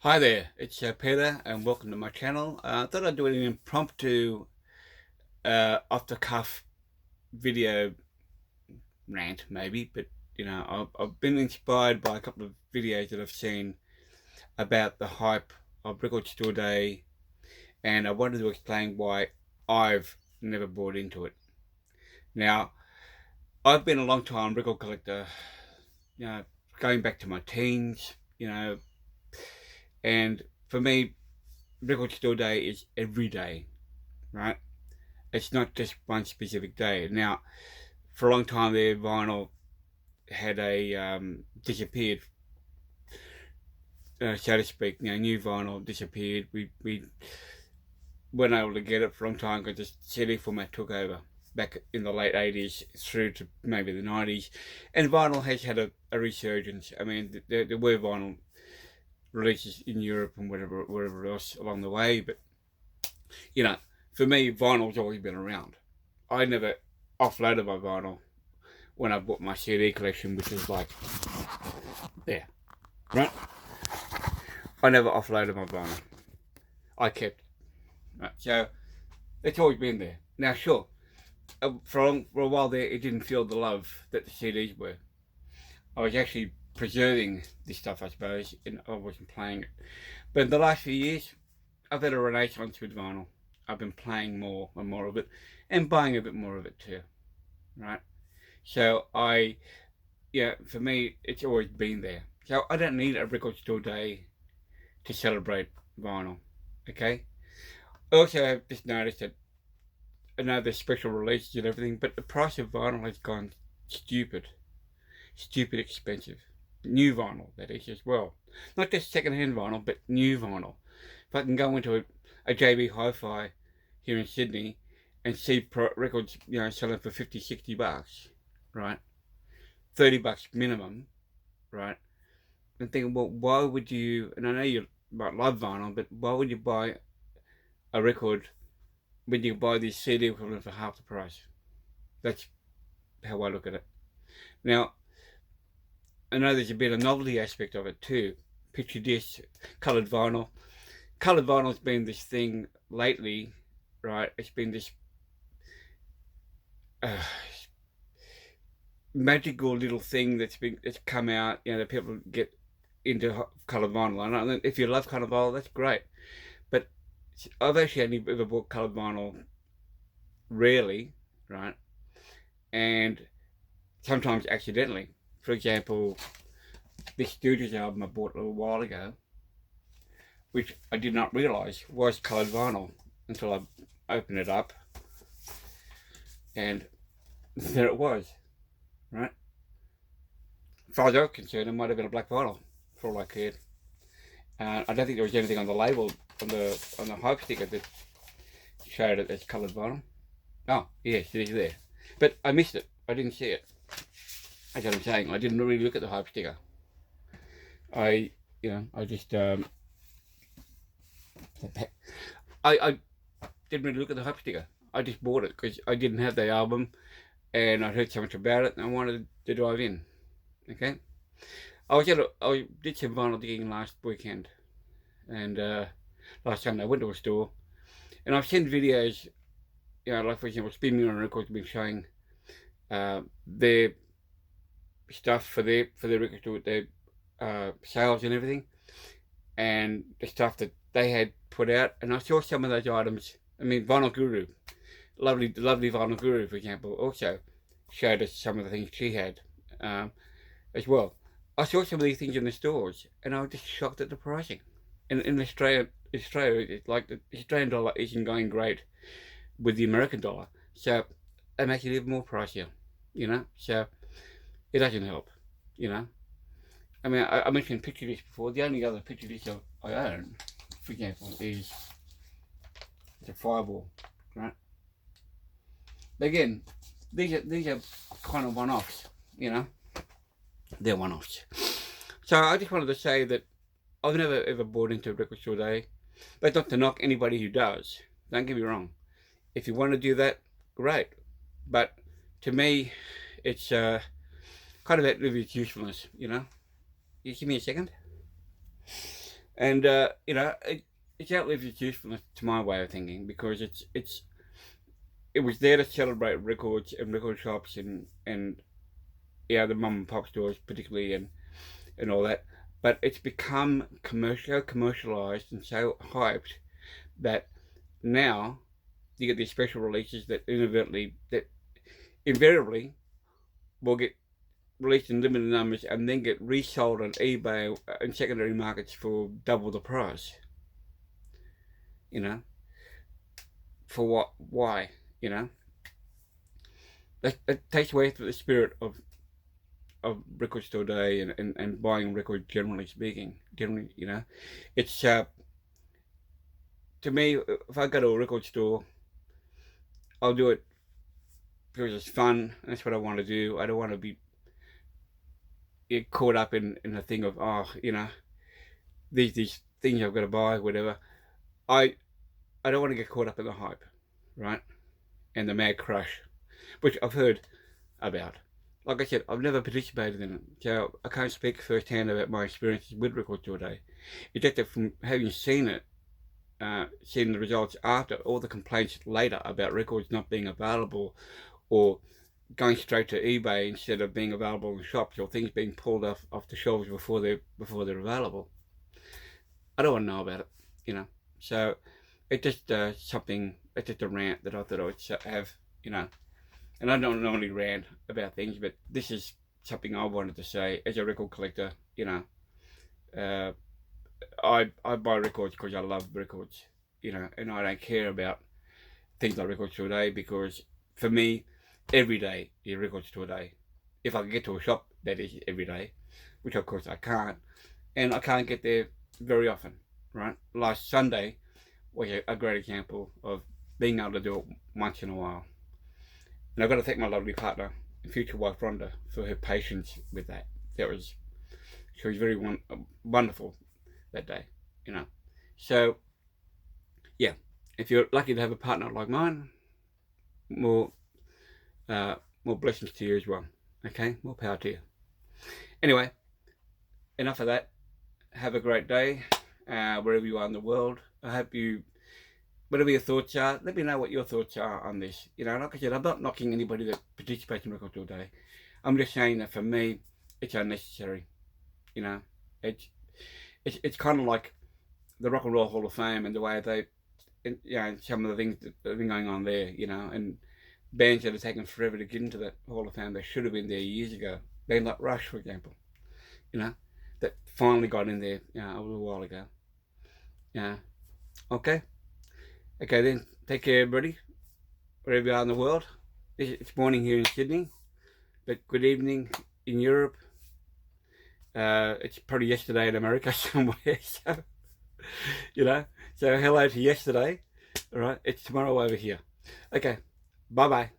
Hi there, it's Peter and welcome to my channel. I thought I'd do an impromptu off-the-cuff video rant maybe, but I've been inspired by a couple of videos that I've seen about the hype of Record Store Day, and I wanted to explain why I've never bought into it. Now, I've been a long time record collector, going back to my teens, and for me, Record Store Day is every day, right? It's not just one specific day. Now, for a long time there, vinyl had disappeared, so to speak. New vinyl disappeared. We weren't able to get it for a long time because the CD format took over back in the late 80s through to maybe the 90s. And vinyl has had a resurgence. I mean, there were vinyl releases in Europe and wherever else along the way, but for me, vinyl's always been around. I never offloaded my vinyl when I bought my CD collection, which is like there, right? I never offloaded my vinyl. I kept it. Right? So it's always been there. Now, sure, for a while there, it didn't feel the love that the CDs were. I was actually preserving this stuff, I suppose, and I wasn't playing it. But in the last few years, I've had a renaissance with vinyl. I've been playing more and more of it and buying a bit more of it too, right? So for me, it's always been there. So I don't need a Record Store Day to celebrate vinyl, okay? I also have just noticed that I know there's special releases and everything, but the price of vinyl has gone stupid expensive. New vinyl, that is, as well. Not just second-hand vinyl, but new vinyl. If I can go into a JB Hi-Fi here in Sydney and see records, selling for 50, 60 bucks, right? 30 bucks minimum, right? And thinking, well, why would you, and I know you might love vinyl, but why would you buy a record when you buy this CD equivalent for half the price? That's how I look at it. Now, I know there's a bit of novelty aspect of it too. Picture disc, coloured vinyl. Coloured vinyl's been this thing lately, right? It's been this magical little thing that's come out. That people get into coloured vinyl. And if you love coloured vinyl, that's great. But I've actually only ever bought coloured vinyl rarely, right? And sometimes accidentally. For example, this Stooges album I bought a little while ago, which I did not realise was coloured vinyl until I opened it up, and there it was, right? As far as I was concerned, it might have been a black vinyl, for all I cared. I don't think there was anything on the label, on the hype sticker that showed it as coloured vinyl. Oh, yes, it is there. But I missed it. I didn't see it. That's what I'm saying. I didn't really look at the hype sticker. I just I didn't really look at the hype sticker. I just bought it because I didn't have the album and I heard so much about it and I wanted to dive in. Okay, I did some vinyl digging last weekend, and last Sunday I went to a store and I've seen videos, like for example, Spin Me on Records been showing their stuff for their record store, their sales and everything, and the stuff that they had put out, and I saw some of those items. I mean, Vinyl Guru, lovely Vinyl Guru, for example, also showed us some of the things she had as well. I saw some of these things in the stores, and I was just shocked at the pricing. In Australia, it's like the Australian dollar isn't going great with the American dollar, so they make it even more pricier, so it doesn't help, I mean, I mentioned picture disc before. The only other picture disc I own, for example, is the Fireball, right? But again, these are kind of one-offs, They're one-offs. So I just wanted to say that I've never ever bought into Record Store Day. That's not to knock anybody who does. Don't get me wrong. If you want to do that, great. But to me, it's kind of that of its usefulness, You give me a second. And you know, it's outlived its usefulness to my way of thinking, because it was there to celebrate records and record shops and yeah, the mum and pop stores particularly, and all that. But it's become commercialized and so hyped that now you get these special releases that invariably will get released in limited numbers and then get resold on eBay and secondary markets for double the price. You know, for what? Why? You know, that takes away from the spirit of record store day and buying records, generally speaking. Generally, you know, it's to me, if I go to a record store, I'll do it because it's fun. And that's what I want to do. I don't want to be get caught up in the thing of, oh, you know, these things I've got to buy, whatever. I I don't want to get caught up in the hype, right? And the mad crush, which I've heard about. Like I said, I've never participated in it, so I can't speak firsthand about my experiences with Record Store Day. It's just that from having seen it, seeing the results after, all the complaints later about records not being available, or going straight to eBay instead of being available in shops, or things being pulled off the shelves before they're available. I don't want to know about it, you know. So it's just something. It's just a rant that I thought I would have, you know. And I don't normally rant about things, but this is something I wanted to say as a record collector. You know, uh, I buy records because I love records, you know, and I don't care about things like Record Store Day, because for me, every day is Record Store Day. If I can get to a shop, that is every day, which of course I can't, and I can't get there very often, right? Last Sunday was a great example of being able to do it once in a while. And I've got to thank my lovely partner and future wife Rhonda for her patience with that. She was very wonderful that day, you know. So yeah, if you're lucky to have a partner like mine, more more blessings to you as well. Okay, more power to you. Anyway, enough of that. Have a great day, wherever you are in the world. I hope you, whatever your thoughts are, let me know what your thoughts are on this. You know, like I said, I'm not knocking anybody that participates in Record Store Day. I'm just saying that for me, it's unnecessary. You know, it's kind of like the Rock and Roll Hall of Fame and the way they, you know, some of the things that have been going on there. You know, and bands that have taken forever to get into that Hall of Fame, they should have been there years ago. Band like Rush, for example. You know, that finally got in there, you know, a little while ago. Yeah. Okay. Okay then. Take care, everybody. Wherever you are in the world. It's morning here in Sydney, but good evening in Europe. It's probably yesterday in America somewhere. So, you know. So hello to yesterday. All right. It's tomorrow over here. Okay. Bye bye.